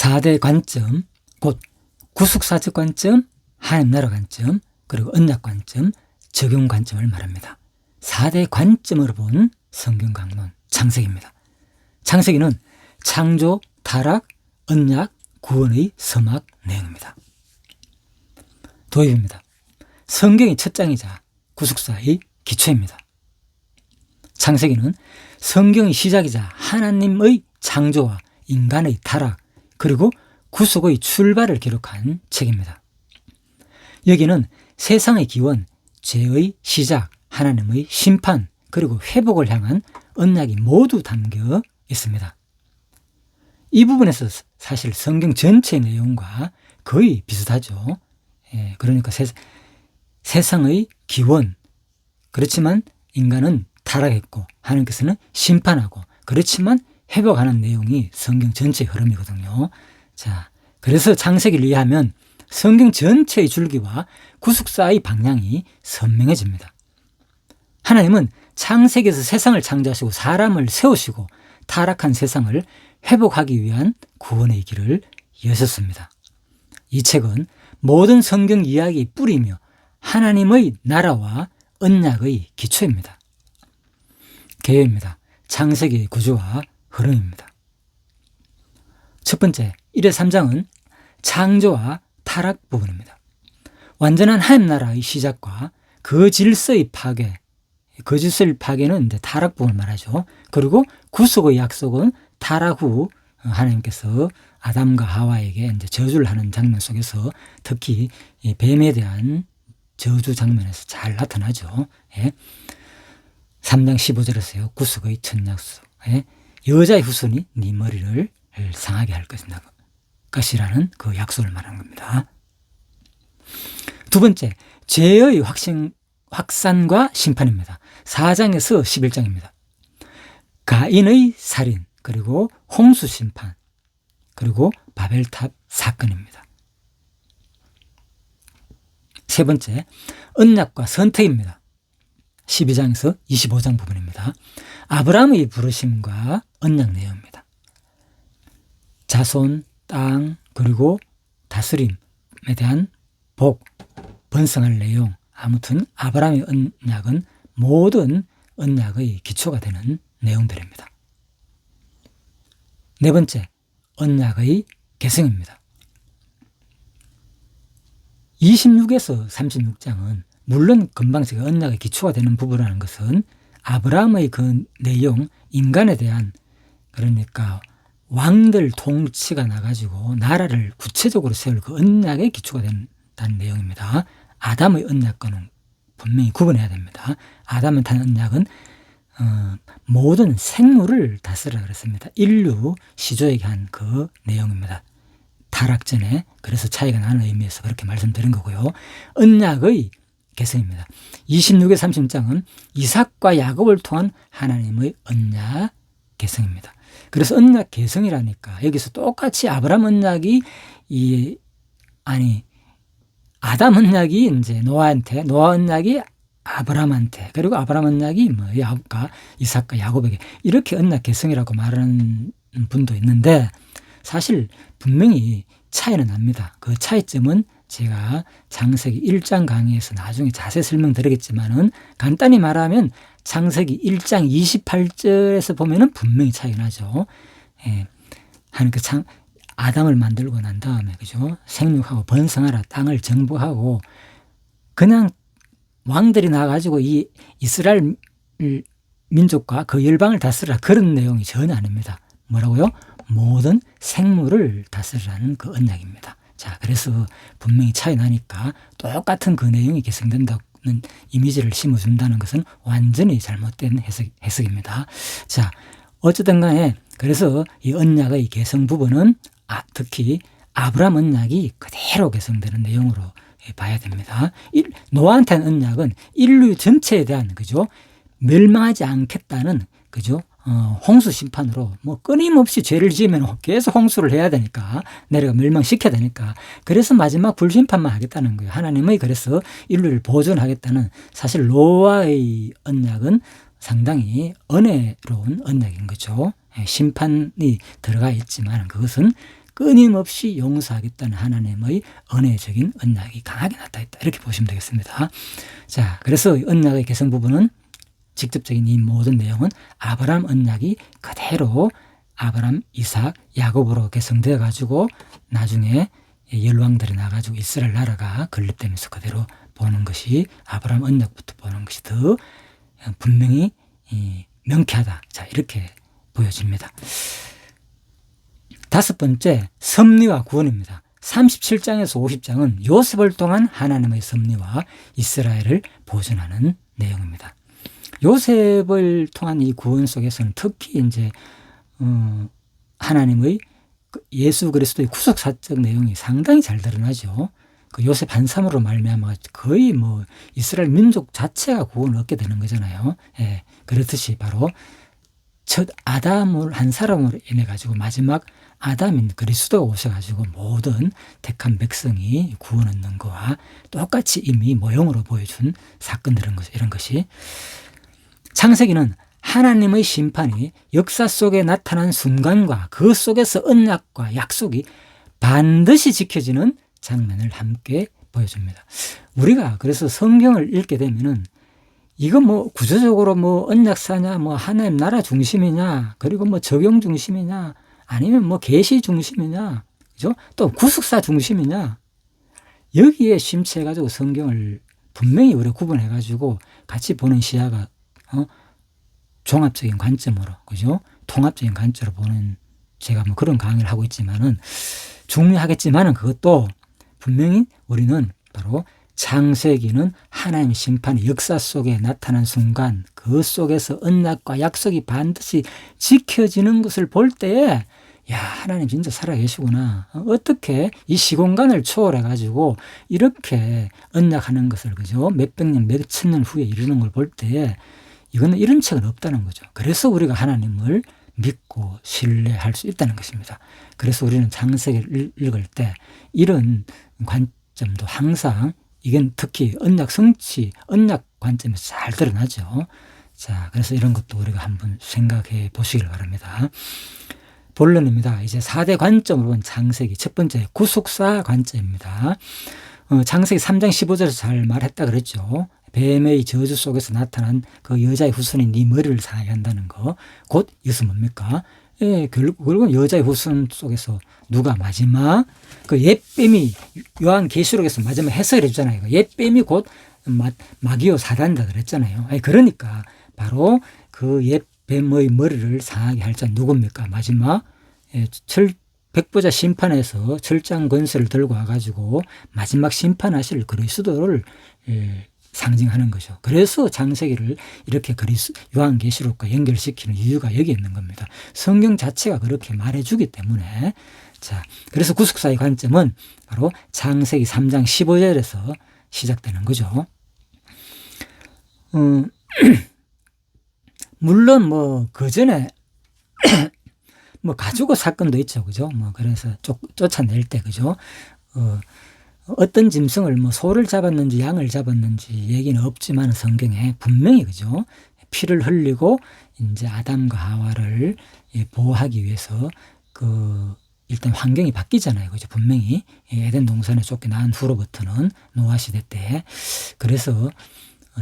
4대 관점, 곧 구속사적 관점, 하나님 나라 관점, 그리고 언약 관점, 적용 관점을 말합니다. 4대 관점으로 본 성경 강론 창세기입니다. 창세기는 창조, 타락, 언약, 구원의 서막 내용입니다. 도입입니다. 성경의 첫 장이자 구속사의 기초입니다. 창세기는 성경의 시작이자 하나님의 창조와 인간의 타락, 그리고 구속의 출발을 기록한 책입니다. 여기는 세상의 기원, 죄의 시작, 하나님의 심판, 그리고 회복을 향한 언약이 모두 담겨 있습니다. 이 부분에서 사실 성경 전체의 내용과 거의 비슷하죠. 그러니까 세상의 기원, 그렇지만 인간은 타락했고 하나님께서는 심판하고, 그렇지만 회복하는 내용이 성경 전체의 흐름이거든요. 자, 그래서 창세기를 이해하면 성경 전체의 줄기와 구속사의 방향이 선명해집니다. 하나님은 창세기에서 세상을 창조하시고 사람을 세우시고 타락한 세상을 회복하기 위한 구원의 길을 여셨습니다. 이 책은 모든 성경 이야기의 뿌리며 하나님의 나라와 언약의 기초입니다. 개요입니다. 창세기의 구조와 흐름입니다. 첫 번째, 1회 3장은 창조와 타락 부분입니다. 완전한 하나님 나라의 시작과 그 질서의 파괴, 그 질서의 파괴는 이제 타락 부분을 말하죠. 그리고 구속의 약속은 타락 후 하나님께서 아담과 하와에게 이제 저주를 하는 장면 속에서 특히 이 뱀에 대한 저주 장면에서 잘 나타나죠. 3장 15절에서요. 구속의 첫 약속. 여자의 후손이 네 머리를 상하게 할 것이라는 그 약속을 말하는 겁니다. 두 번째, 죄의 확산과 심판입니다. 4장에서 11장입니다. 가인의 살인, 그리고 홍수 심판, 그리고 바벨탑 사건입니다. 세 번째, 언약과 선택입니다. 12장에서 25장 부분입니다. 아브라함의 부르심과 언약 내용입니다. 자손, 땅, 그리고 다스림에 대한 복, 번성할 내용, 아무튼 아브라함의 언약은 모든 언약의 기초가 되는 내용들입니다. 네 번째, 언약의 계승입니다. 26에서 36장은 물론 금방 제가 언약의 기초가 되는 부분이라는 것은 아브라함의 그 내용, 인간에 대한, 그러니까 왕들 통치가 나가지고 나라를 구체적으로 세울 그 언약의 기초가 된다는 내용입니다. 아담의 언약과는 분명히 구분해야 됩니다. 아담한테 한 언약은 모든 생물을 다스리라 그랬습니다. 인류 시조에게 한 그 내용입니다. 타락 전에. 그래서 차이가 나는 의미에서 그렇게 말씀드린 거고요. 언약의 계승입니다. 26에 30장은 이삭과 야곱을 통한 하나님의 언약 계승입니다. 그래서 언약 계승이라니까 여기서 똑같이 아브라함 언약이 아담 언약이 이제 노아한테, 노아 언약이 아브라함한테, 그리고 아브라함 언약이 야곱과 이삭과 야곱에게 이렇게 언약 계승이라고 말하는 분도 있는데 사실 분명히 차이는 납니다. 그 차이점은 제가 창세기 1장 강의에서 나중에 자세히 설명드리겠지만은 간단히 말하면 창세기 1장 28절에서 보면은 분명히 차이가 나죠. 하나님께 아담을 만들고 난 다음에, 그죠? 생육하고 번성하라, 땅을 정복하고, 그냥 왕들이 나가지고 이 이스라엘 민족과 그 열방을 다스리라 그런 내용이 전혀 아닙니다. 뭐라고요? 모든 생물을 다스리라는 그 언약입니다. 자, 그래서 분명히 차이 나니까 똑같은 그 내용이 계승된다는 이미지를 심어준다는 것은 완전히 잘못된 해석입니다. 자, 어쨌든 간에 그래서 이 언약의 계승 부분은 특히 아브라함 언약이 그대로 계승되는 내용으로 봐야 됩니다. 노아한테는 언약은 인류 전체에 대한, 그죠? 멸망하지 않겠다는, 그죠? 홍수 심판으로 끊임없이 죄를 지으면 계속 홍수를 해야 되니까, 내려가 멸망시켜야 되니까, 그래서 마지막 불심판만 하겠다는 거예요. 하나님의 그래서 인류를 보존하겠다는, 사실 노아의 언약은 상당히 은혜로운 언약인 거죠. 심판이 들어가 있지만 그것은 끊임없이 용서하겠다는 하나님의 은혜적인 언약이 강하게 나타있다. 이렇게 보시면 되겠습니다. 자, 그래서 언약의 개성 부분은 직접적인 이 모든 내용은 아브라함 언약이 그대로 아브라함, 이삭, 야곱으로 개성되어 가지고 나중에 열왕들이 나가지고 이스라엘 나라가 건립되면서 그대로 보는 것이 아브라함 언약부터 보는 것이 더 분명히 명쾌하다. 자, 이렇게 보여집니다. 다섯 번째, 섭리와 구원입니다. 37장에서 50장은 요셉을 통한 하나님의 섭리와 이스라엘을 보존하는 내용입니다. 요셉을 통한 이 구원 속에서는 특히 이제 하나님의 예수 그리스도의 구속사적 내용이 상당히 잘 드러나죠. 그 요셉 한 사람으로 말미암아 거의 뭐 이스라엘 민족 자체가 구원을 얻게 되는 거잖아요. 예, 그렇듯이 바로 첫 아담을 한 사람으로 인해 가지고 마지막 아담인 그리스도가 오셔가지고 모든 택한 백성이 구원 얻는 것과 똑같이 이미 모형으로 보여준 사건들인 것, 이런 것이 창세기는 하나님의 심판이 역사 속에 나타난 순간과 그 속에서 언약과 약속이 반드시 지켜지는 장면을 함께 보여줍니다. 우리가 그래서 성경을 읽게 되면은 이거 뭐 구조적으로 뭐 언약사냐, 뭐 하나님 나라 중심이냐, 그리고 뭐 적용 중심이냐, 아니면 뭐 계시 중심이냐, 그죠? 또 구속사 중심이냐, 여기에 심취해가지고 성경을 분명히 우리가 구분해가지고 같이 보는 시야가 종합적인 관점으로, 그죠? 통합적인 관점으로 보는, 제가 뭐 그런 강의를 하고 있지만은 중요하겠지만은 그것도 분명히 우리는 바로 창세기는 하나님의 심판이 역사 속에 나타난 순간 그 속에서 언약과 약속이 반드시 지켜지는 것을 볼 때에 야, 하나님 진짜 살아계시구나. 어떻게 이 시공간을 초월해 가지고 이렇게 언약하는 것을, 그죠? 몇백 년, 몇천 년 후에 이루는 걸 볼 때에 이거는 이런 책은 없다는 거죠. 그래서 우리가 하나님을 믿고 신뢰할 수 있다는 것입니다. 그래서 우리는 창세기를 읽을 때 이런 관점도 항상, 이건 특히 언약 성취, 언약 관점에서 잘 드러나죠. 자, 그래서 이런 것도 우리가 한번 생각해 보시길 바랍니다. 본론입니다. 이제 4대 관점으로 본 창세기. 첫 번째, 구속사 관점입니다. 창세기 3장 15절에서 잘 말했다 그랬죠. 뱀의 저주 속에서 나타난 그 여자의 후손이 네 머리를 상하게 한다는 거. 곧 이것은 뭡니까? 예, 결국은 여자의 후손 속에서 누가 마지막 그 옛뱀이 요한계시록에서 마지막 해석을 해주잖아요. 옛뱀이 곧 마귀요 사단이다 그랬잖아요. 아니, 그러니까 바로 그 옛뱀의 머리를 상하게 할 자 누굽니까? 마지막 백보자 심판에서 철장 권세를 들고 와가지고 마지막 심판하실 그리스도를 상징하는 거죠. 그래서 창세기를 이렇게 요한계시록과 연결시키는 이유가 여기 있는 겁니다. 성경 자체가 그렇게 말해주기 때문에. 자, 그래서 구속사의 관점은 바로 창세기 3장 15절에서 시작되는 거죠. 물론 뭐 그 전에 뭐 가지고 사건도 있죠, 그죠? 뭐 그래서 쫓아낼 때, 그죠? 어떤 짐승을 뭐 소를 잡았는지 양을 잡았는지 얘기는 없지만 성경에 분명히, 그죠? 피를 흘리고 이제 아담과 하와를 보호하기 위해서 일단 환경이 바뀌잖아요, 그죠? 분명히 에덴 동산에 쫓겨난 후로부터는 노아 시대 때. 그래서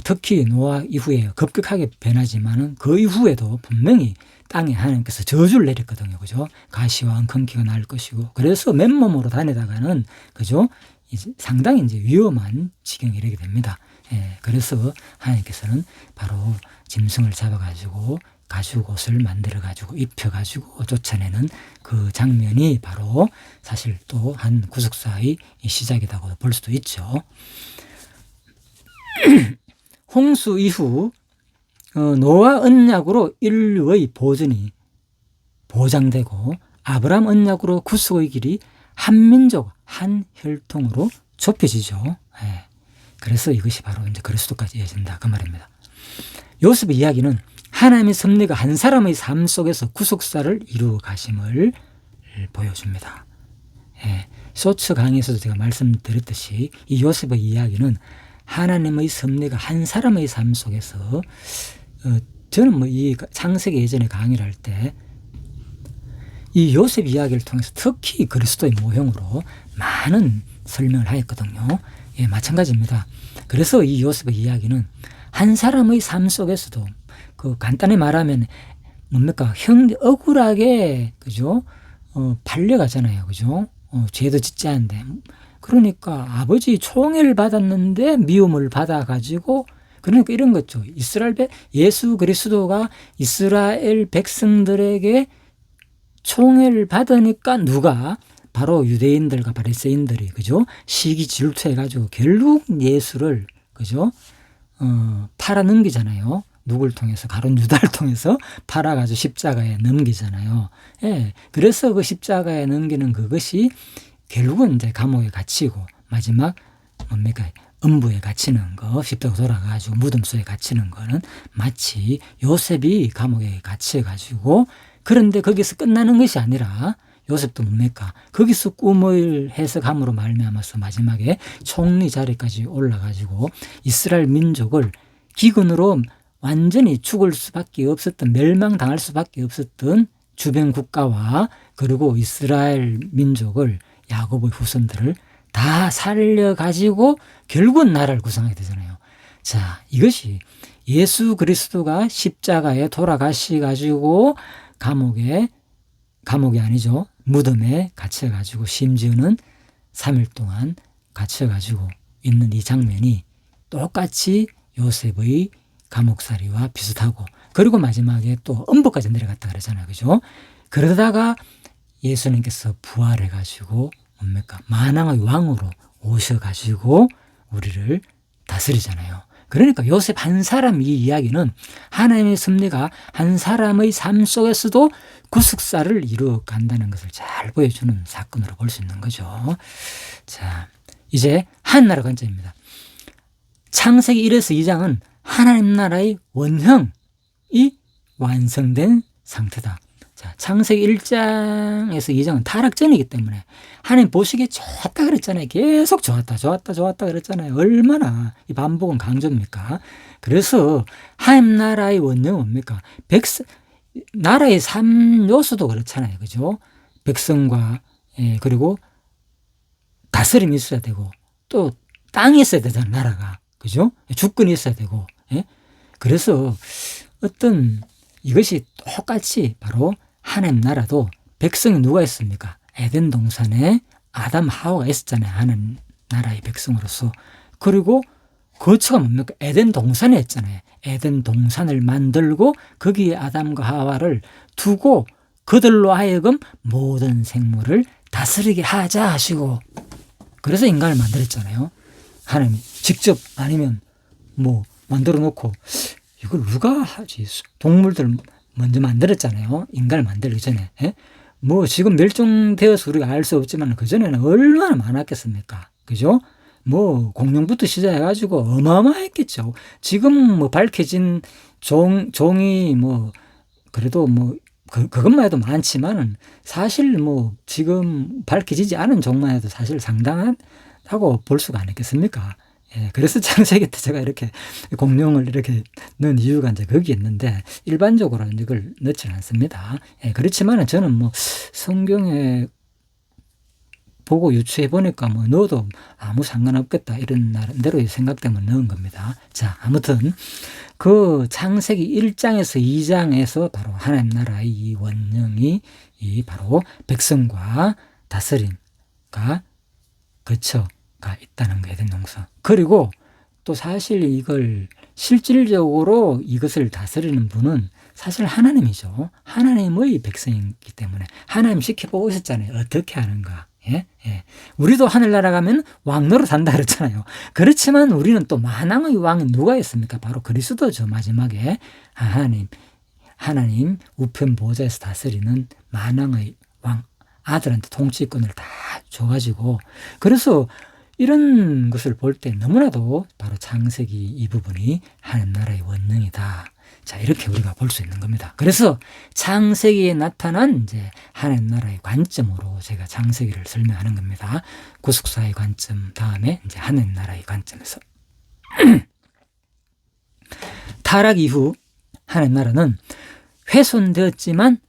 특히 노아 이후에 급격하게 변하지만은 그 이후에도 분명히 땅에 하나님께서 저주를 내렸거든요, 그죠? 가시와 엉겅퀴가 날 것이고. 그래서 맨몸으로 다니다가는, 그죠? 이제 상당히 이제 위험한 지경에 이르게 됩니다. 예, 그래서 하나님께서는 바로 짐승을 잡아가지고 가죽옷을 만들어가지고 입혀가지고 쫓아내는 그 장면이 바로 사실 또 한 구속사의 시작이라고 볼 수도 있죠. 홍수 이후 노아 언약으로 인류의 보존이 보장되고 아브라함 언약으로 구속의 길이 한 민족, 한 혈통으로 좁혀지죠. 예. 그래서 이것이 바로 이제 그리스도까지 이어진다 그 말입니다. 요셉의 이야기는 하나님의 섭리가 한 사람의 삶 속에서 구속사를 이루어 가심을 보여줍니다. 예. 쇼츠 강의에서도 제가 말씀드렸듯이 이 요셉의 이야기는 하나님의 섭리가 한 사람의 삶 속에서 저는 뭐 이 창세기 예전에 강의를 할 때 이 요셉 이야기를 통해서 특히 그리스도의 모형으로 많은 설명을 하였거든요. 예, 마찬가지입니다. 그래서 이 요셉의 이야기는 한 사람의 삶 속에서도 그 간단히 말하면 뭡니까? 억울하게, 그죠? 팔려가잖아요. 그죠? 죄도 짓지 않는데. 그러니까 아버지 총애를 받았는데 미움을 받아가지고, 그러니까 이런 거죠. 예수 그리스도가 이스라엘 백성들에게 총애를 받으니까 누가? 바로 유대인들과 바리새인들이, 그죠? 시기 질투해가지고 결국 예수를, 그죠? 팔아넘기잖아요. 누굴 통해서? 가룟 유다를 통해서 팔아가지고 십자가에 넘기잖아요. 예. 그래서 그 십자가에 넘기는 그것이 결국은 이제 감옥에 갇히고 마지막 뭡니까? 음부에 갇히는 거, 십자가 돌아가지고 무덤 속에 갇히는 거는 마치 요셉이 감옥에 갇혀가지고, 그런데 거기서 끝나는 것이 아니라 요셉도 뭡니까? 거기서 꿈을 해석함으로 말미암아서 마지막에 총리 자리까지 올라가지고 이스라엘 민족을 기근으로 완전히 죽을 수밖에 없었던, 멸망당할 수밖에 없었던 주변 국가와 그리고 이스라엘 민족을, 야곱의 후손들을 다 살려가지고 결국은 나라를 구성하게 되잖아요. 자, 이것이 예수 그리스도가 십자가에 돌아가셔가지고 감옥이 아니죠. 무덤에 갇혀가지고 심지어는 3일 동안 갇혀가지고 있는 이 장면이 똑같이 요셉의 감옥살이와 비슷하고, 그리고 마지막에 또 음부까지 내려갔다 그러잖아요. 그죠? 그러다가 예수님께서 부활해가지고 뭡니까? 만왕의 왕으로 오셔가지고 우리를 다스리잖아요. 그러니까 요셉 한 사람 이 이야기는 하나님의 섭리가 한 사람의 삶 속에서도 구속사를 이루어 간다는 것을 잘 보여주는 사건으로 볼 수 있는 거죠. 자, 이제 하나님 관점입니다. 창세기 1에서 2장은 하나님 나라의 원형이 완성된 상태다. 자, 창세기 1장에서 2장은 타락전이기 때문에 하나님 보시기에 좋았다 그랬잖아요. 계속 좋았다 그랬잖아요. 얼마나 이 반복은 강조입니까? 그래서 하나님 나라의 원형은 뭡니까? 나라의 3요소도 그렇잖아요. 그죠? 백성과, 그리고 다스림이 있어야 되고, 또 땅이 있어야 되잖아요. 나라가. 그죠? 주권이 있어야 되고. 그래서 이것이 똑같이 바로 하나님 나라도 백성이 누가 있습니까? 에덴 동산에 아담 하와가 있었잖아요. 하나님 나라의 백성으로서. 그리고 거처가 뭡니까? 에덴 동산에 있잖아요. 에덴 동산을 만들고 거기에 아담과 하와를 두고 그들로 하여금 모든 생물을 다스리게 하자 하시고, 그래서 인간을 만들었잖아요. 하나님이 직접, 아니면 뭐 만들어 놓고 이걸 누가 하지? 동물들 먼저 만들었잖아요. 인간을 만들기 전에. 뭐 지금 멸종되어서 우리가 알 수 없지만 그전에는 얼마나 많았겠습니까? 그죠? 뭐 공룡부터 시작해가지고 어마어마했겠죠. 지금 뭐 밝혀진 종이 뭐 그래도 뭐 그것만 해도 많지만은 사실 뭐 지금 밝혀지지 않은 종만 해도 사실 상당하다고 볼 수가 않겠습니까? 그래서 창세기 때 제가 이렇게 공룡을 이렇게 넣은 이유가 이제 거기에 있는데, 일반적으로는 이걸 넣지는 않습니다. 그렇지만은 저는 뭐 성경에 보고 유추해 보니까 뭐 넣어도 아무 상관없겠다 이런 나름대로의 생각 때문에 넣은 겁니다. 자, 아무튼 그 창세기 1장에서 2장에서 바로 하나님 나라의 이 원령이 이 바로 백성과 다스림과 거처가 있다는 거예요. 에덴 동산. 그리고 또 사실 이걸 실질적으로 이것을 다스리는 분은 사실 하나님이죠. 하나님의 백성이기 때문에 하나님 지켜보고 있었잖아요. 어떻게 하는가. 우리도 하늘나라 가면 왕노릇 한다 그랬잖아요. 그렇지만 우리는 또 만왕의 왕은 누가 있습니까? 바로 그리스도죠. 마지막에 하나님 우편 보좌에서 다스리는 만왕의 왕, 아들한테 통치권을 다 줘가지고, 그래서 이런 것을 볼 때 너무나도 바로 창세기 이 부분이 하나님 나라의 원령이다. 자, 이렇게 우리가 볼 수 있는 겁니다. 그래서 창세기에 나타난 이제 하나님 나라의 관점으로 제가 창세기를 설명하는 겁니다. 구속사의 관점 다음에 이제 하나님 나라의 관점에서. 타락 이후 하나님 나라는 훼손되었지만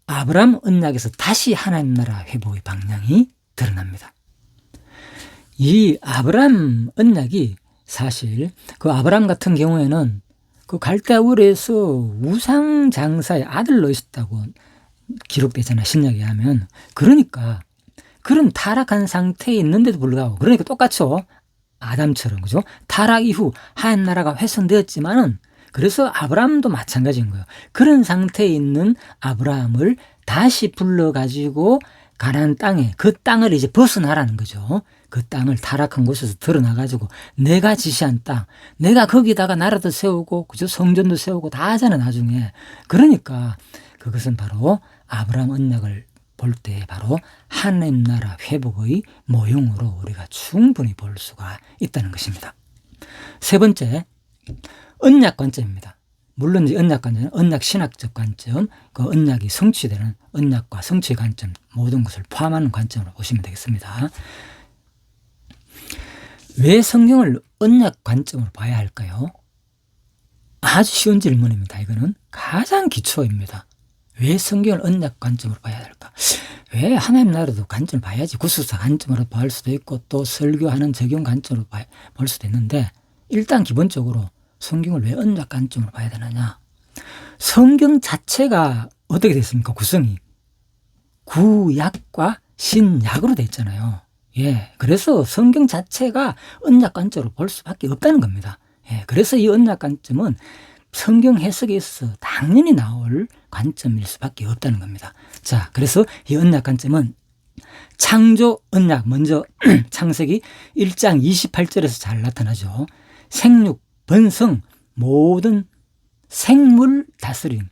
아브라함 언약에서 다시 하나님 나라 회복의 방향이 드러납니다. 이 아브라함 언약이 사실 그 아브라함 같은 경우에는 그 갈대아 우르에서 우상 장사의 아들로 있었다고 기록되잖아, 신약에 하면. 그러니까 그런 타락한 상태에 있는데도 불구하고, 그러니까 똑같죠, 아담처럼, 그죠? 타락 이후 하나님 나라가 훼손되었지만은, 그래서 아브라함도 마찬가지인 거예요. 그런 상태에 있는 아브라함을 다시 불러가지고 가나안 땅에, 그 땅을 이제 벗어나라는 거죠. 그 땅을 타락한 곳에서 드러나가지고 내가 지시한 땅, 내가 거기다가 나라도 세우고, 그죠? 성전도 세우고 다 하잖아, 나중에. 그러니까 그것은 바로 아브라함 언약을 볼 때 바로 하나님 나라 회복의 모형으로 우리가 충분히 볼 수가 있다는 것입니다. 세 번째, 언약 관점입니다. 물론 이 언약 관점은 언약 신학적 관점, 그 언약이 성취되는 언약과 성취의 관점, 모든 것을 포함하는 관점으로 보시면 되겠습니다. 왜 성경을 언약 관점으로 봐야 할까요? 아주 쉬운 질문입니다. 이거는 가장 기초입니다. 왜 성경을 언약 관점으로 봐야 할까? 왜 하나님 나라도 관점을 봐야지. 구속사 관점으로 볼 수도 있고, 또 설교하는 적용 관점으로 볼 수도 있는데, 일단 기본적으로 성경을 왜 언약 관점으로 봐야 되느냐? 성경 자체가 어떻게 됐습니까? 구성이 구약과 신약으로 되어 있잖아요. 예, 그래서 성경 자체가 언약 관점으로 볼 수밖에 없다는 겁니다. 예, 그래서 이 언약 관점은 성경 해석에 있어서 당연히 나올 관점일 수밖에 없다는 겁니다. 자, 그래서 이 언약 관점은 창조 언약, 먼저 창세기 1장 28절에서 잘 나타나죠. 생육, 번성, 모든 생물 다스림.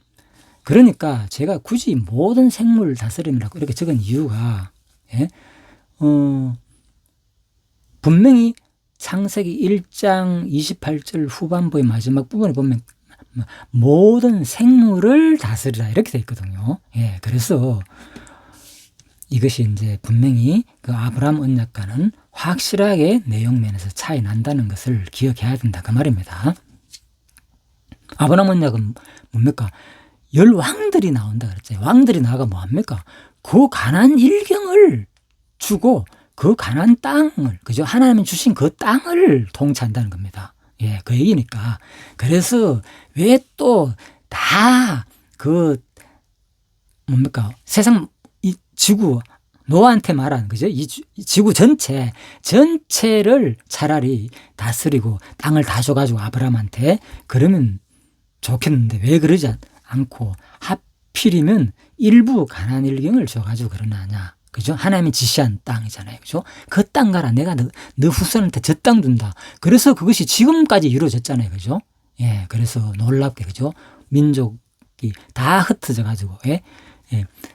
그러니까 제가 굳이 모든 생물 다스림이라고 이렇게 적은 이유가, 예? 분명히 창세기 1장 28절 후반부의 마지막 부분에 보면 모든 생물을 다스리라 이렇게 되어 있거든요. 예, 그래서 이것이 이제 분명히 그 아브라함 언약과는 확실하게 내용 면에서 차이 난다는 것을 기억해야 된다, 그 말입니다. 아브라함 언약은 뭡니까? 10왕들이 나온다 그랬죠. 왕들이 나가 뭐합니까? 그 가나안 일경을 주고 그 가나안 땅을, 그죠? 하나님이 주신 그 땅을 통치한다는 겁니다. 예, 그 얘기니까. 그래서 왜 또 다 그 뭡니까? 세상 이 지구 노아한테 말한, 그죠? 이 지구 전체를 차라리 다스리고 땅을 다 줘가지고 아브라함한테 그러면 좋겠는데 왜 그러지 않고 하필이면 일부 가나안 일경을 줘가지고 그러느냐? 그죠? 하나님이 지시한 땅이잖아요. 그죠? 그 땅 가라. 내가 너 후손한테 저 땅 준다. 그래서 그것이 지금까지 이루어졌잖아요. 그죠? 예, 그래서 놀랍게, 그죠? 민족이 다 흩어져 가지고, 예,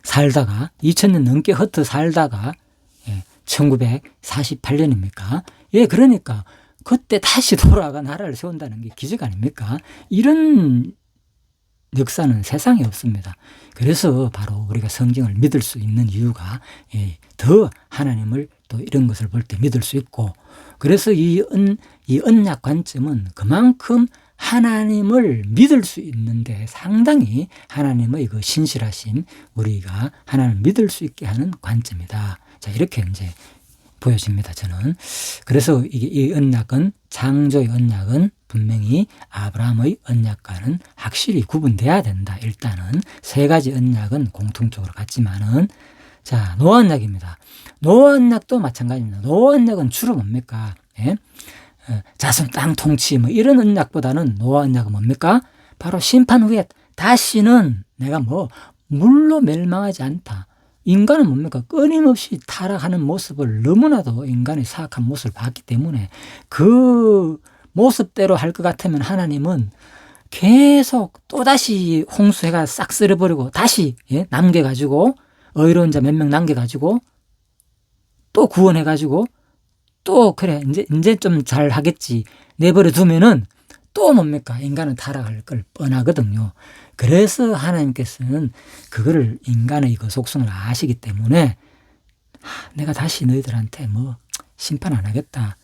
살다가, 2000년 넘게 흩어 살다가, 1948년입니까? 예, 그러니까, 그때 다시 돌아가 나라를 세운다는 게 기적 아닙니까? 이런 역사는 세상에 없습니다. 그래서 바로 우리가 성경을 믿을 수 있는 이유가, 더 하나님을 또 이런 것을 볼 때 믿을 수 있고, 그래서 이 언약 관점은 그만큼 하나님을 믿을 수 있는데 상당히 하나님의 그 신실하심, 우리가 하나님을 믿을 수 있게 하는 관점이다. 자, 이렇게 이제 보여집니다, 저는. 그래서 이 언약은, 창조의 언약은 분명히 아브라함의 언약과는 확실히 구분돼야 된다. 일단은 세 가지 언약은 공통적으로 같지만은, 자, 노아 언약입니다. 노아 언약도 마찬가지입니다. 노아 언약은 주로 뭡니까? 예? 자손 땅 통치 뭐 이런 언약보다는 노아 언약은 뭡니까? 바로 심판 후에 다시는 내가 물로 멸망하지 않다. 인간은 뭡니까? 끊임없이 타락하는 모습을, 너무나도 인간의 사악한 모습을 봤기 때문에 그 모습대로 할 것 같으면 하나님은 계속 또다시 홍수해가 싹 쓸어버리고 다시, 남겨가지고 의로운 자 몇 명 남겨가지고 또 구원해가지고 또 그래 이제 좀 잘 하겠지 내버려 두면은 또 뭡니까? 인간은 타락할 걸 뻔하거든요. 그래서 하나님께서는 그거를, 인간의 그 속성을 아시기 때문에 내가 다시 너희들한테 심판 안 하겠다.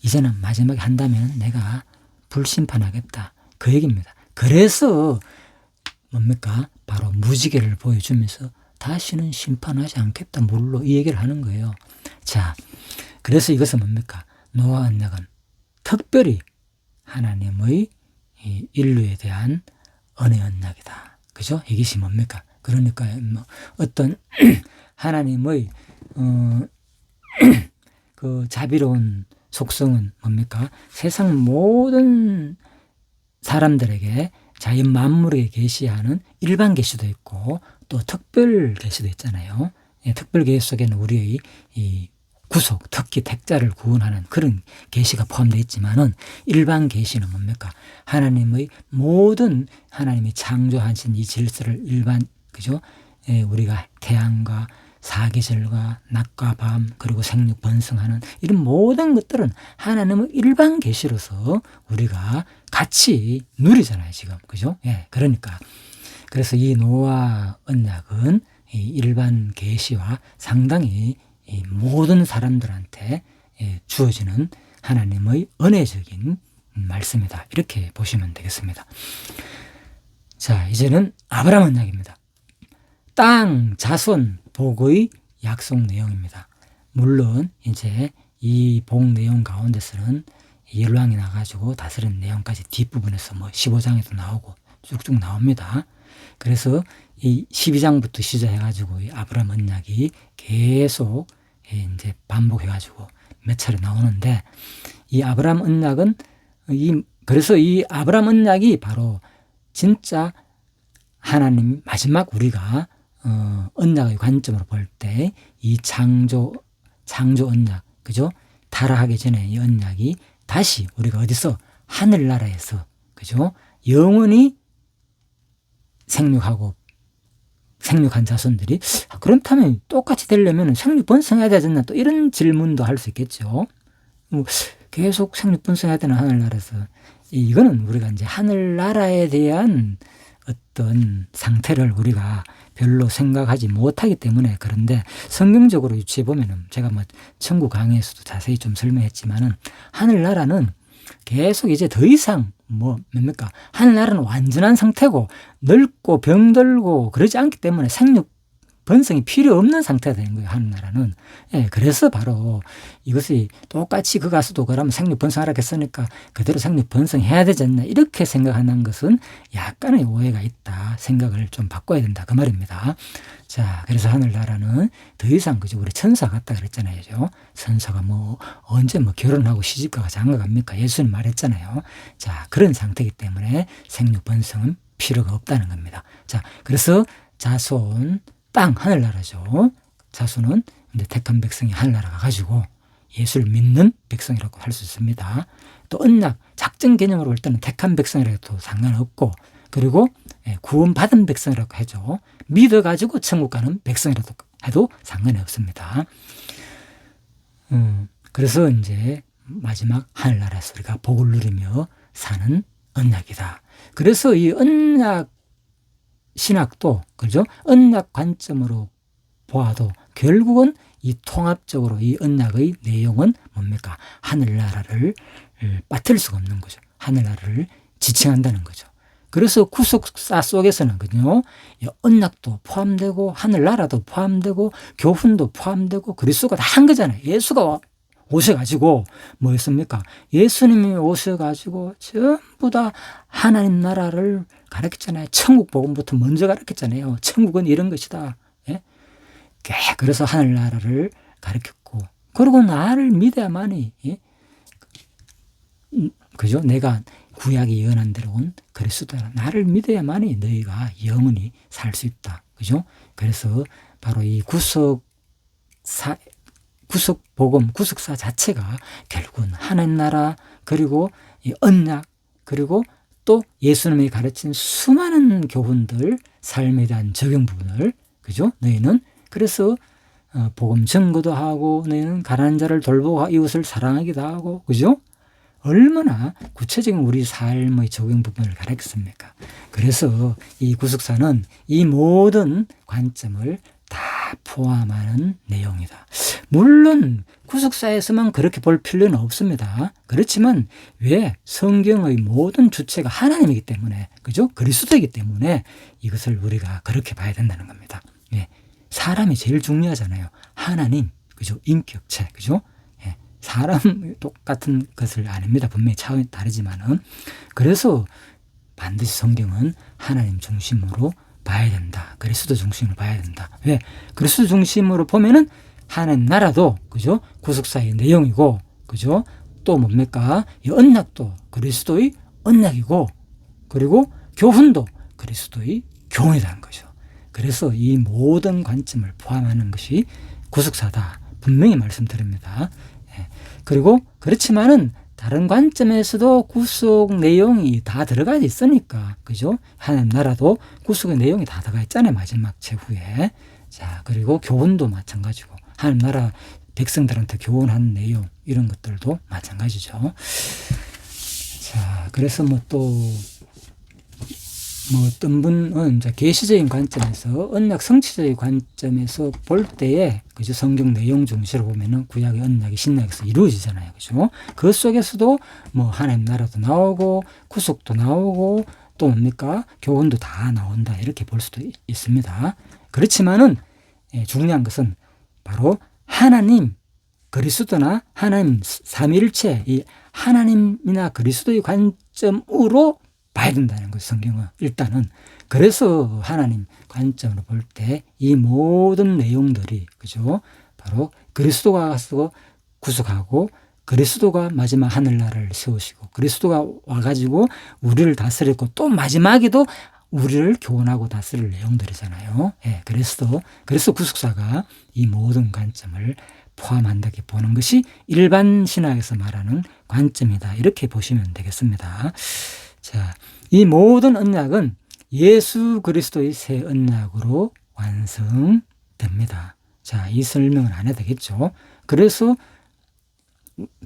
이제는 마지막에 한다면 내가 불심판하겠다. 그 얘기입니다. 그래서 뭡니까? 바로 무지개를 보여주면서 다시는 심판하지 않겠다. 물로 이 얘기를 하는 거예요. 자, 그래서 이것은 뭡니까? 노아 언약은 특별히 하나님의 이 인류에 대한 은혜 언약이다. 그죠? 이것이 뭡니까? 그러니까 뭐 어떤 하나님의 그 자비로운 속성은 뭡니까? 세상 모든 사람들에게 자연 만물에게 계시하는 일반 계시도 있고 또 특별 계시도 있잖아요. 예, 특별 계시 속에는 우리의 이 구속, 특히 택자를 구원하는 그런 계시가 포함되어 있지만은 일반 계시는 뭡니까? 하나님의 모든 하나님이 창조하신 이 질서를 일반 그죠? 예, 우리가 태양과 사계절과 낮과 밤 그리고 생육 번성하는 이런 모든 것들은 하나님의 일반 계시로서 우리가 같이 누리잖아요 지금 그죠? 예, 그러니까 그래서 이 노아 언약은 이 일반 계시와 상당히 이 모든 사람들한테 주어지는 하나님의 은혜적인 말씀이다 이렇게 보시면 되겠습니다. 자, 이제는 아브라함 언약입니다. 땅, 자손, 복의 약속 내용입니다. 물론 이제 이 복 내용 가운데서는 열왕이 나가지고 다스린 내용까지 뒷부분에서 뭐 15장에도 나오고 쭉쭉 나옵니다. 그래서 이 12장부터 시작해가지고 이 아브라함 언약이 계속 이제 반복해가지고 몇 차례 나오는데 이 아브라함 언약은 그래서 이 아브라함 언약이 바로 진짜 하나님 마지막 우리가 언약의 관점으로 볼 때 이 창조 언약, 그죠? 타락하기 전에 이 언약이 다시 우리가 어디서 하늘나라에서, 그죠? 영원히 생육한 자손들이 그렇다면 똑같이 되려면 생육 번성해야 되지 않나 또 이런 질문도 할 수 있겠죠. 계속 생육 번성해야 되는 하늘나라에서 이거는 우리가 이제 하늘나라에 대한 어떤 상태를 우리가 별로 생각하지 못하기 때문에 그런데 성경적으로 유추해 보면은 제가 뭐 천국 강의에서도 자세히 좀 설명했지만은 하늘나라는 계속 이제 더 이상 뭡니까? 하늘나라는 완전한 상태고 넓고 병들고 그러지 않기 때문에 생육 번성이 필요 없는 상태가 되는 거예요. 하늘나라는. 예, 그래서 바로 이것이 똑같이 그 가수도 그러면 생육 번성하라 했으니까 그대로 생육 번성해야 되지 않나 이렇게 생각하는 것은 약간의 오해가 있다. 생각을 좀 바꿔야 된다. 그 말입니다. 자, 그래서 하늘나라는 더 이상 그죠? 우리 천사 같다 그랬잖아요. 천사가 언제 결혼하고 시집가가 장가갑니까? 예수님 말했잖아요. 자, 그런 상태이기 때문에 생육 번성은 필요가 없다는 겁니다. 자, 그래서 자손 땅 하늘나라죠. 자손은 이제 택한 백성이 하늘나라 가가지고 예수를 믿는 백성이라고 할 수 있습니다. 또 언약 작전 개념으로 볼 때는 택한 백성이라고 해도 상관없고 그리고 구원받은 백성이라고 하죠. 믿어가지고 천국 가는 백성이라도 해도 상관이 없습니다. 그래서 이제 마지막 하늘나라에서 우리가 복을 누리며 사는 언약이다. 그래서 이 언약 신학도 그죠? 언약 관점으로 보아도 결국은 이 통합적으로 이 언약의 내용은 뭡니까? 하늘나라를 빠뜨릴 수가 없는 거죠. 하늘나라를 지칭한다는 거죠. 그래서 구속사 속에서는 그죠? 언약도 포함되고 하늘나라도 포함되고 교훈도 포함되고 그리스도가 다 한 거잖아요. 예수가 오셔가지고 뭐였습니까? 예수님이 오셔가지고 전부 다 하나님 나라를 가르쳤잖아요. 천국 복음부터 먼저 가르쳤잖아요. 천국은 이런 것이다. 예? 그래서 하늘나라를 가르쳤고 그리고 나를 믿어야만이 그죠? 내가 구약이 예언한 대로 온 그리스도다. 나를 믿어야만이 너희가 영원히 살 수 있다. 그죠? 그래서 바로 이 구속복음, 구속사 자체가 결국은 하나님 나라 그리고 이 언약 그리고 또 예수님이 가르친 수많은 교훈들 삶에 대한 적용 부분을 그죠? 너희는 그래서 복음 증거도 하고 너희는 가난한 자를 돌보고 이웃을 사랑하기도 하고 그죠? 얼마나 구체적인 우리 삶의 적용 부분을 가르쳤습니까? 그래서 이 구속사는 이 모든 관점을 다 포함하는 내용이다. 물론 구속사에서만 그렇게 볼 필요는 없습니다. 그렇지만 왜? 성경의 모든 주체가 하나님이기 때문에, 그죠? 그리스도이기 때문에 이것을 우리가 그렇게 봐야 된다는 겁니다. 예. 사람이 제일 중요하잖아요. 하나님, 그죠? 인격체, 그죠? 예. 사람 똑같은 것을 아닙니다. 분명히 차원이 다르지만은. 그래서 반드시 성경은 하나님 중심으로 봐야 된다. 그리스도 중심으로 봐야 된다. 왜? 그리스도 중심으로 보면은 하나님 나라도, 그죠? 구속사의 내용이고, 그죠? 또 뭡니까? 이 언약도 그리스도의 언약이고, 그리고 교훈도 그리스도의 교훈이라는 거죠. 그래서 이 모든 관점을 포함하는 것이 구속사다. 분명히 말씀드립니다. 예. 그리고 그렇지만은 다른 관점에서도 구속 내용이 다 들어가 있으니까, 그죠? 하나님 나라도 구속의 내용이 다 들어가 있잖아요. 마지막 최후에. 자, 그리고 교훈도 마찬가지고, 하나님 나라 백성들한테 교훈한 내용, 이런 것들도 마찬가지죠. 자, 그래서 어떤 분은 이제 계시적인 관점에서, 언약 성취적인 관점에서 볼 때에, 그죠? 성경 내용 중심으로 보면은 구약의 언약이 신약에서 이루어지잖아요. 그죠? 그 속에서도 하나님 나라도 나오고, 구속도 나오고, 또 뭡니까? 교훈도 다 나온다. 이렇게 볼 수도 있습니다. 그렇지만은, 중요한 것은 바로 하나님, 그리스도나 하나님 삼위일체, 이 하나님이나 그리스도의 관점으로 봐야 된다는 거예요. 성경은 일단은. 그래서 하나님 관점으로 볼 때 이 모든 내용들이, 그죠? 바로 그리스도가 와서 구속하고, 그리스도가 마지막 하늘나라를 세우시고, 그리스도가 와가지고 우리를 다스리고, 또 마지막에도 우리를 교훈하고 다스릴 내용들이잖아요. 예, 그래서 구속사가 이 모든 관점을 포함한다고 보는 것이 일반 신학에서 말하는 관점이다. 이렇게 보시면 되겠습니다. 자, 이 모든 언약은 예수 그리스도의 새 언약으로 완성됩니다. 자, 이 설명은 안 해도 되겠죠. 그래서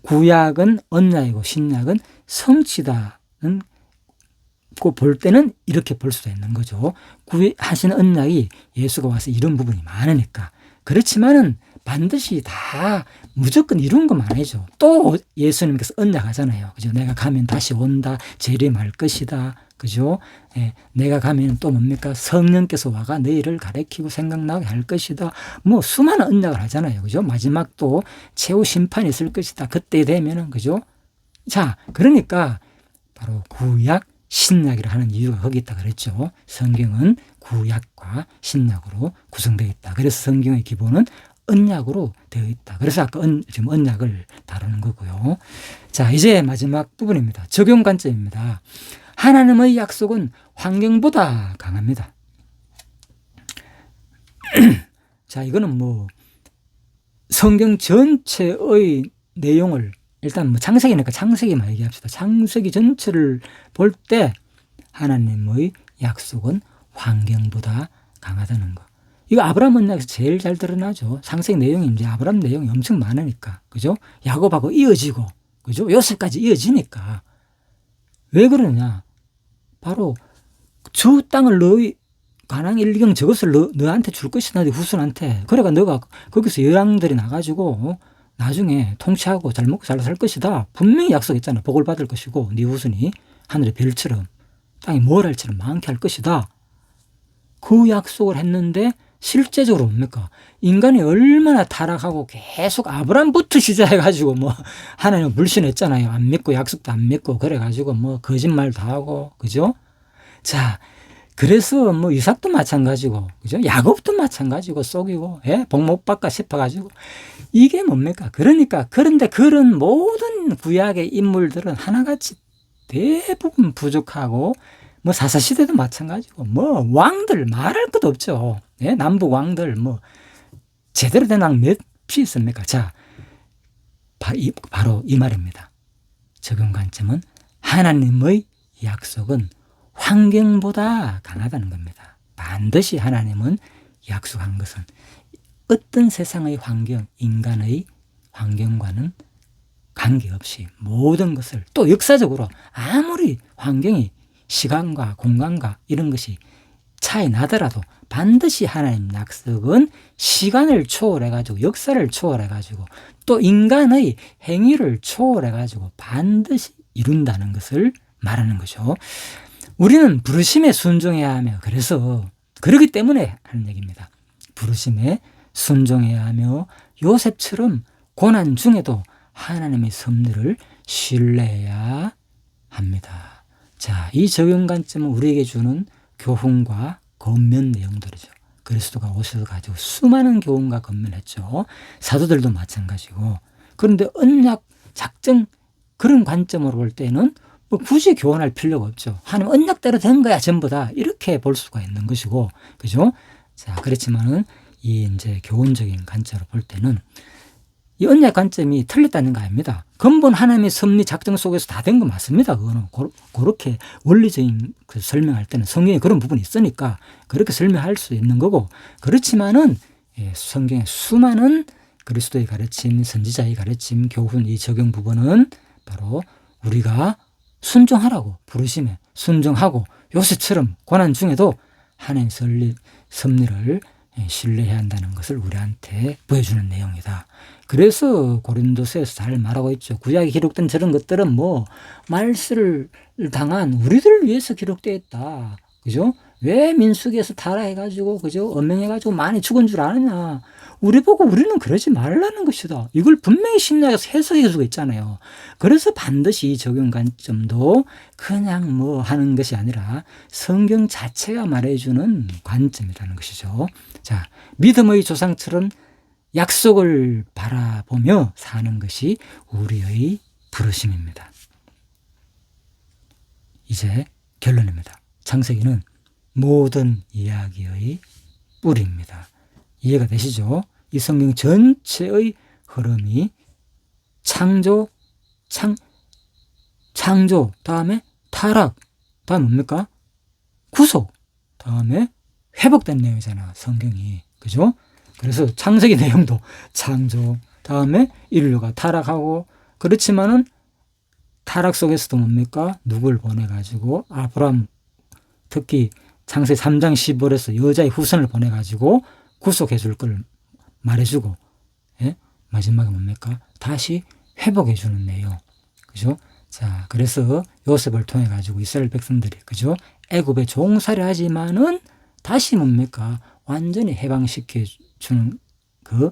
구약은 언약이고 신약은 성취다는 볼 때는 이렇게 볼 수도 있는 거죠. 하신 언약이 예수가 와서 이룬 부분이 많으니까. 그렇지만은 반드시 다 무조건 이룬 건 아니죠. 또 예수님께서 언약하잖아요. 그죠? 내가 가면 다시 온다. 재림할 것이다. 그죠? 예, 내가 가면 또 뭡니까? 성령께서 와가 너희를 가르치고 생각나게 할 것이다. 수많은 언약을 하잖아요. 그죠? 마지막 또 최후 심판이 있을 것이다. 그때 되면은, 그죠? 자, 그러니까 바로 구약, 신약이라 하는 이유가 거기 있다 그랬죠. 성경은 구약과 신약으로 구성되어 있다. 그래서 성경의 기본은 언약으로 되어 있다. 그래서 아까 지금 언약을 다루는 거고요. 자, 이제 마지막 부분입니다. 적용 관점입니다. 하나님의 약속은 환경보다 강합니다. 자, 이거는 성경 전체의 내용을 일단 창세기니까 창세기만 얘기합시다. 창세기 전체를 볼 때 하나님의 약속은 환경보다 강하다는 거. 이거 아브라함 언약에서 제일 잘 드러나죠. 창세기 내용이 이제 아브라함 내용이 엄청 많으니까. 그죠? 야곱하고 이어지고, 그죠? 요셉까지 이어지니까. 왜 그러냐? 바로 주 땅을 가나안 1경 저것을 너한테 줄 것이다. 네 후손한테. 그래가 너가 거기서 열왕들이 나가지고 나중에 통치하고 잘 먹고 잘 살 것이다. 분명히 약속했잖아. 복을 받을 것이고 네 후손이 하늘의 별처럼 땅에 모랄처럼 많게 할 것이다. 그 약속을 했는데 실제적으로 뭡니까? 인간이 얼마나 타락하고 계속 아브람부터 시작해가지고 하나님 불신했잖아요. 안 믿고 약속도 안 믿고 그래가지고 거짓말도 하고, 그죠? 자, 그래서 이삭도 마찬가지고, 그죠? 야곱도 마찬가지고 속이고, 예? 복 못 받까 싶어가지고. 이게 뭡니까? 그런데 그런 모든 구약의 인물들은 하나같이 대부분 부족하고, 사사시대도 마찬가지고, 왕들 말할 것도 없죠. 예? 남북 왕들, 제대로 된 왕 몇이 있습니까? 자, 바로 이 말입니다. 적용 관점은 하나님의 약속은 환경보다 강하다는 겁니다. 반드시 하나님은 약속한 것은 어떤 세상의 환경, 인간의 환경과는 관계없이 모든 것을 또 역사적으로 아무리 환경이 시간과 공간과 이런 것이 차이 나더라도 반드시 하나님 약속은 시간을 초월해가지고 역사를 초월해가지고 또 인간의 행위를 초월해가지고 반드시 이룬다는 것을 말하는 거죠. 우리는 부르심에 순종해야 하며 그래서 그러기 때문에 하는 얘기입니다. 부르심에 순종해야 하며 요셉처럼 고난 중에도 하나님의 섭리를 신뢰해야 합니다. 자, 이 적용 관점은 우리에게 주는 교훈과 권면 내용들이죠. 그리스도가 오셔가지고 수많은 교훈과 권면했죠. 사도들도 마찬가지고. 그런데 언약 작정 그런 관점으로 볼 때는 뭐 굳이 교훈할 필요가 없죠. 하나님 언약대로 된 거야 전부 다 이렇게 볼 수가 있는 것이고, 그죠? 자, 그렇지만은 이 이제 교훈적인 관점으로 볼 때는 이 언약 관점이 틀렸다는 거 아닙니다. 근본 하나님의 섭리 작정 속에서 다 된 거 맞습니다. 그거는 그렇게 원리적인 그 설명할 때는 성경에 그런 부분이 있으니까 그렇게 설명할 수 있는 거고, 그렇지만은 성경의 수많은 그리스도의 가르침, 선지자의 가르침, 교훈 이 적용 부분은 바로 우리가 순종하라고 부르심에 순종하고 요셉처럼 고난 중에도 하나님의 섭리를 신뢰해야 한다는 것을 우리한테 보여주는 내용이다. 그래서 고린도서에서 잘 말하고 있죠. 구약에 기록된 저런 것들은 뭐 말세를 당한 우리들을 위해서 기록되어 있다. 그죠? 왜 민수기에서 타락해가지고 그죠? 언명해가지고 많이 죽은 줄 아느냐. 우리 보고 우리는 그러지 말라는 것이다. 이걸 분명히 신약에서 해석해 주고 있잖아요. 그래서 반드시 이 적용 관점도 그냥 뭐 하는 것이 아니라 성경 자체가 말해주는 관점이라는 것이죠. 자, 믿음의 조상처럼 약속을 바라보며 사는 것이 우리의 부르심입니다. 이제 결론입니다. 창세기는 모든 이야기의 뿌리입니다. 이해가 되시죠? 이 성경 전체의 흐름이 창조, 다음에 타락, 다음 뭡니까? 구속, 다음에 회복된 내용이잖아, 성경이. 그죠? 그래서 창세기 내용도 창조, 다음에 인류가 타락하고, 그렇지만은 타락 속에서도 뭡니까? 누굴 보내가지고, 아브라함, 특히 창세기 3장 15절에서 여자의 후손을 보내가지고 구속해 줄 걸 말해주고, 예? 마지막에 뭡니까? 다시 회복해 주는 내용. 그죠? 자, 그래서 요셉을 통해 가지고 이스라엘 백성들이, 그죠? 애굽에 종살이 하지만은 다시 뭡니까? 완전히 해방시켜 주는 그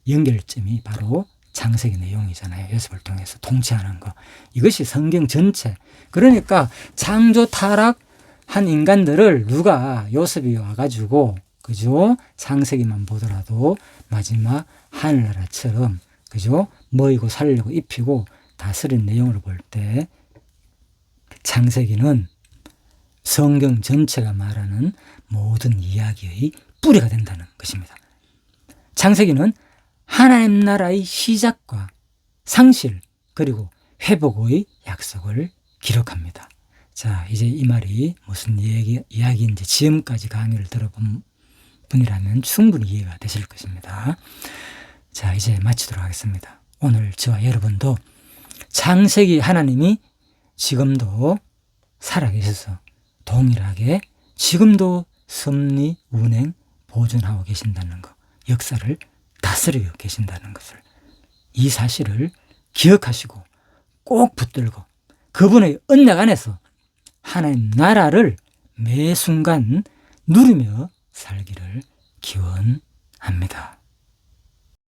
연결점이 바로 창세기 내용이잖아요. 요셉을 통해서 통치하는 거. 이것이 성경 전체. 그러니까 창조 타락한 인간들을 누가 요셉이 와가지고, 그죠? 창세기만 보더라도 마지막 하늘나라처럼, 그죠? 먹이고 살리고 입히고 다스린 내용을 볼 때 창세기는 성경 전체가 말하는 모든 이야기의 뿌리가 된다는 것입니다. 창세기는 하나님 나라의 시작과 상실 그리고 회복의 약속을 기록합니다. 자, 이제 이 말이 무슨 이야기인지 지금까지 강의를 들어본 분이라면 충분히 이해가 되실 것입니다. 자, 이제 마치도록 하겠습니다. 오늘 저와 여러분도 창세기 하나님이 지금도 살아계셔서 동일하게 지금도 섭리, 운행, 보존하고 계신다는 것, 역사를 다스리고 계신다는 것을, 이 사실을 기억하시고 꼭 붙들고 그분의 언약 안에서 하나님 나라를 매 순간 누리며 살기를 기원합니다.